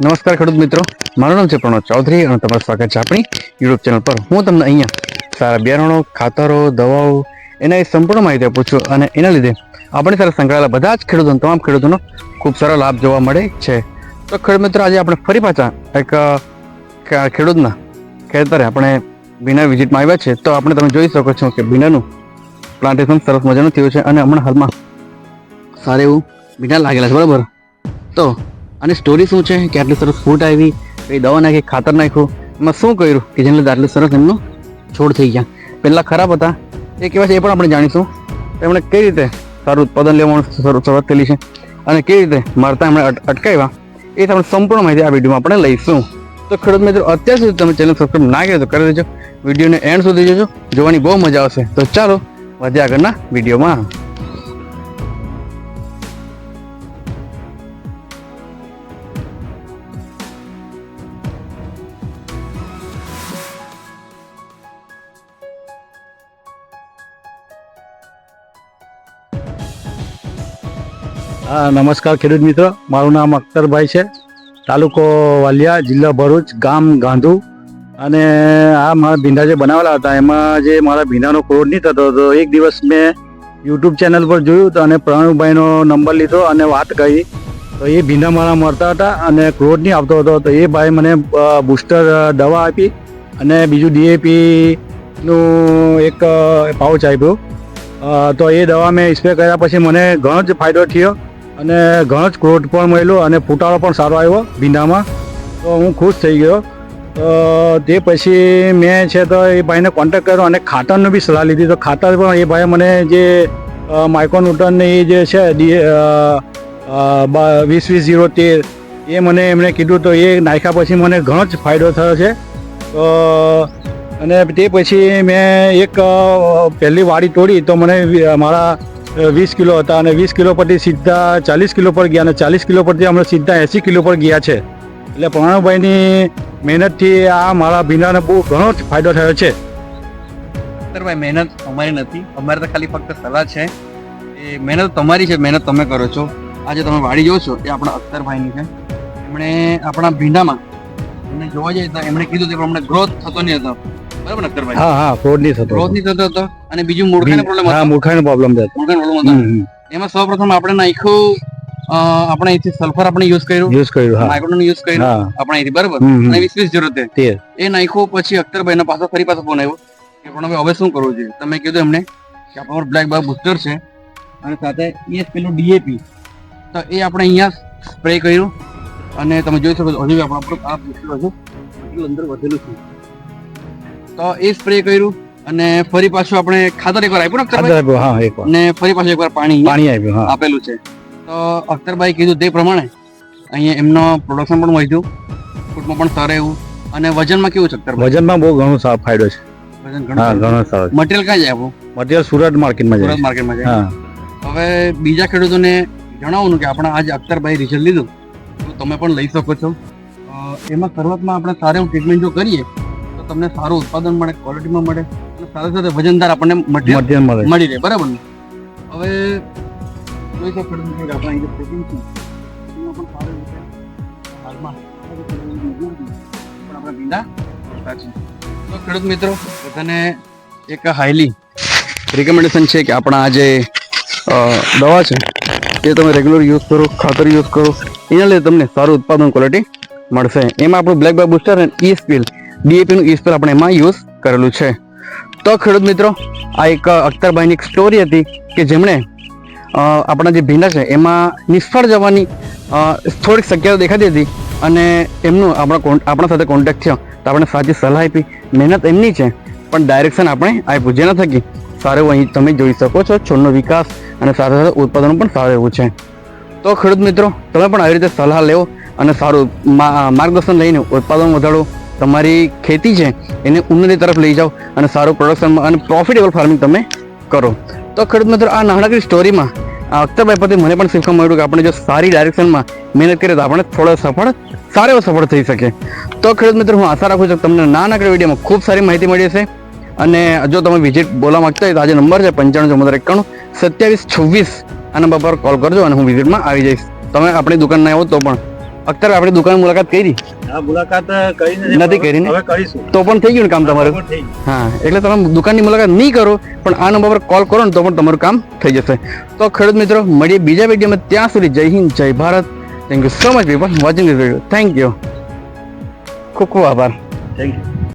નમસ્કાર ખેડૂત મિત્રો, મારું નામ છે પ્રણવ ચૌધરી અને તમારું સ્વાગત છે આપણી યુટ્યુબ ચેનલ પર. હું તમને અહીંયા સારા બિયારણો, ખાતરો, દવાઓ એના એ સંપૂર્ણ માહિતી આપું છું અને એના લીધે આપણી સાથે સંકળાયેલા બધા જ ખેડૂતો, તમામ ખેડૂતોનો ખૂબ સારો લાભ જોવા મળે છે. તો ખેડૂત મિત્રો, આજે આપણે ફરી પાછા એક ખેડૂતના ખેતરે આપણે ભીના વિઝિટમાં આવ્યા છે. તો આપણે તમે જોઈ શકો છો કે ભીનાનું પ્લાન્ટેશન સરસ મજાનું થયું છે અને હમણાં હાલમાં સારું એવું ભીના લાગેલા છે, બરાબર. તો આની સ્ટોરી શું છે કે આટલી સરસ ફૂટ આવી, કઈ દવા નાખી, ખાતર નાખ્યું, એમાં શું કર્યું કે જેને લીધે આટલું સરસ એમનું છોડ થઈ ગયા. પહેલાં ખરાબ હતા એ કેવા છે એ પણ આપણે જાણીશું. એમણે કઈ રીતે સારું ઉત્પાદન લેવાનું શરૂઆત થયેલી છે અને કેવી રીતે મારતા એમણે અટકાવ્યા એ આપણે સંપૂર્ણ માહિતી આ વિડીયોમાં આપણે લઈશું. તો ખેડૂત મિત્રો, અત્યાર સુધી તમે ચેનલ સબસ્ક્રાઈબ ના કર્યો તો કરી દેજો, વિડીયોને એન્ડ સુધી જોજો, જોવાની બહુ મજા આવશે. તો ચાલો વધ્યા આગળના વિડીયોમાં. હા, નમસ્કાર ખેડૂત મિત્રો, મારું નામ અખ્તરભાઈ છે, તાલુકો વાલિયા, જિલ્લો ભરૂચ, ગામ ગાંધુ. અને આ મારા ભીંડા જે બનાવેલા હતા એમાં જે મારા ભીંડાનો ક્રોધ નહીં થતો હતો, એક દિવસ મેં યુટ્યુબ ચેનલ પર જોયું તો અને પ્રણવભાઈનો નંબર લીધો અને વાત કરી તો એ ભીંડા મારા મરતા હતા અને ક્રોધ નહીં આવતો હતો. તો એ ભાઈ મને બૂસ્ટર દવા આપી અને બીજું DAPનું એક પાઉચ આપ્યું. તો એ દવા મેં સ્પ્રે કર્યા પછી મને ઘણો જ ફાયદો થયો અને ઘણો જ ગ્રોથ પણ મળ્યો અને ફૂટાળો પણ સારો આવ્યો ભીંડામાં. તો હું ખુશ થઈ ગયો. તો તે પછી મેં છે તો એ ભાઈને કોન્ટેક્ટ કર્યો અને ખાતરનો બી સલાહ લીધી. તો ખાતર પણ એ ભાઈ મને જે માઇક્રોન્યુટનની જે છે 20-20-0-13 એ મને એમણે કીધું. તો એ નાખ્યા પછી મને ઘણો જ ફાયદો થયો છે. તો અને તે પછી મેં એક પહેલી વાડી તોડી તો મને મારા 20 કિલો હતા અને 20 કિલો પરથી સીધા 40 કિલો પર ગયા અને 40 કિલો પરથી હમણાં સીધા 80 કિલો પર ગયા છે. એટલે પ્રણવભાઈની મહેનતથી આ મારા ભીંડાને બહુ ઘણો જ ફાયદો થયો છે. અખ્તરભાઈ, મહેનત અમારી નથી, અમારે તો ખાલી ફક્ત સલાહ છે. એ મહેનત તમારી છે, મહેનત તમે કરો છો. આજે તમે વાડી જો છો એ આપણા અખ્તરભાઈની છે. એમણે આપણા ભીંડામાં એમને જોવા જઈએ તો એમણે કીધું કે હમણાં ગ્રોથ થતો નહીં હતો, બરાબર ને અખ્તરભાઈ? હા, ગ્રોથ નહીં થતો હતો અને બીજું મૂળખાનો પ્રોબ્લેમ હતો. હા, મૂળખાનો પ્રોબ્લેમ હતો. એમાં સૌપ્રથમ આપણે નાખ્યું, આપણે અહીંથી સલ્ફર આપણે યુઝ કર્યું, માઇક્રોન યુઝ કર્યું આપણે અહીંથી, બરાબર. અને 20-20-0-13 એ નાખ્યું. પછી અખ્તરભાઈનો ફરી પાછો ફોન આવ્યો કે પણ હવે શું કરવું જોઈએ? તમે કીધું એમને કે આપણો બ્લેક બાર બુસ્ટર છે અને સાથે પેલું DAP, તો એ આપણે અહીંયા સ્પ્રે કર્યું અને તમે જોઈ શકો છો હજુ આપણું આ બુસ્ટર હજુ અંદર વધેલું છે. તો એ સ્પ્રે કર્યું અને ફરી પાછું આપણે ખાતર એકવાર આપ્યું ને ફરી પાછું એકવાર પાણી આપેલું છે. તો અખ્તરભાઈ કીધું તે પ્રમાણે અહીંયા એમનો પ્રોડક્શન પણ વધ્યું, ફૂટમાં પણ સારું એવું અને વજનમાં કેવું છે અખ્તરભાઈ? વજનમાં બહુ ઘણો સારો ફાયદો છે. વજન ઘણો સારો. મટીરિયલ ક્યાં જાય આપણું? મટીરિયલ સુરત માર્કેટમાં જાય. હવે બીજા ખેડૂતોને જણાવવાનું કે આપણે આજે અખ્તરભાઈ રિઝલ્ટ લીધું તો તમે પણ લઈ શકો છો. એમાં શરૂઆતમાં આપણે સારું ટ્રીટમેન્ટ જો કરીએ તો તમને સારું ઉત્પાદન મળે, ક્વોલિટીમાં મળે અને સાથે સાથે વજનદાર આપણને મટીરિયલ મળી રહે, બરાબર ને? હવે જોઈ શકો ખેડૂત કે આપણે અહીં પ્રોટીન છે એમાં પણ સારું રીતે હાલમાં પણ આપણા ભીંડા પડતા છે. તો ખેડૂત મિત્રો, બધાને એક હાઈલી રિકમેન્ડેશન છે કે આપણા આ જે દવા છે એ તમે રેગ્યુલર યુઝ કરો, ખાતર યુઝ કરો, એના લીધે તમને સારું ઉત્પાદન ક્વોલિટી મળશે. એમાં આપણું બ્લેક બાર બુસ્ટર અને E-Spill DAPનું E-Spill આપણે એમાં યુઝ કરેલું છે. તો ખેડૂત મિત્રો, આ એક અખ્તરભાઈની એક સ્ટોરી હતી કે જેમણે આપણા જે ભીંડા છે એમાં નિષ્ફળ જવાની થોડીક શક્યતા દેખાતી હતી અને એમનું આપણા સાથે કોન્ટેક્ટ થયો તો આપણે સાચી સલાહ આપી. મહેનત એમની છે પણ ડાયરેક્શન આપણે આપ્યું, જેના થકી સારું અહીં તમે જોઈ શકો છો છોડનો વિકાસ અને સાથે સાથે ઉત્પાદન પણ સારું એવું છે. તો ખેડૂત મિત્રો, તમે પણ આવી રીતે સલાહ લેવો અને સારું માર્ગદર્શન લઈને ઉત્પાદન વધારો, તમારી ખેતી છે એને ઉન્નતિ તરફ લઈ જાઓ અને સારું પ્રોડક્શન અને પ્રોફિટેબલ ફાર્મિંગ તમે કરો. તો ખેડૂત મિત્રો, આ નાનકડી સ્ટોરીમાં અખ્તરભાઈ પરથી મને પણ શીખવા મળ્યું કે આપણે જો સારી ડાયરેક્શનમાં મહેનત કરીએ તો આપણે સારો એવો સફળ થઈ શકે. તો ખેડૂત મિત્રો, હું આશા રાખું છું કે તમને નાનકડી વિડીયોમાં ખૂબ સારી માહિતી મળી હશે. અને જો તમે વિઝિટ બોલવા માંગતા હોય તો આજે નંબર છે 95 94 27 26 આ નંબર પર કોલ કરજો અને હું વિઝિટમાં આવી જઈશ. તમે આપણી દુકાન ના આવો તો પણ અખ્તર આપણે દુકાન મુલાકાત કરી આ મુલાકાત કરી નથી કરી ને? હવે કરીશું. તો પણ થઈ ગયું ને કામ તમારું. હા, એટલે તમે દુકાનની મુલાકાત નહીં કરો પણ આ નંબર પર કોલ કરો ને તો પણ તમારું કામ થઈ જશે. તો ખેડૂત મિત્રો મળીએ બીજા વિડીયોમાં. ત્યાં સુધી જય હિન્દ, જય Bharat. Thank you so much people watching this video. Thank you, ખૂબ ખૂબ આભાર. Thank you.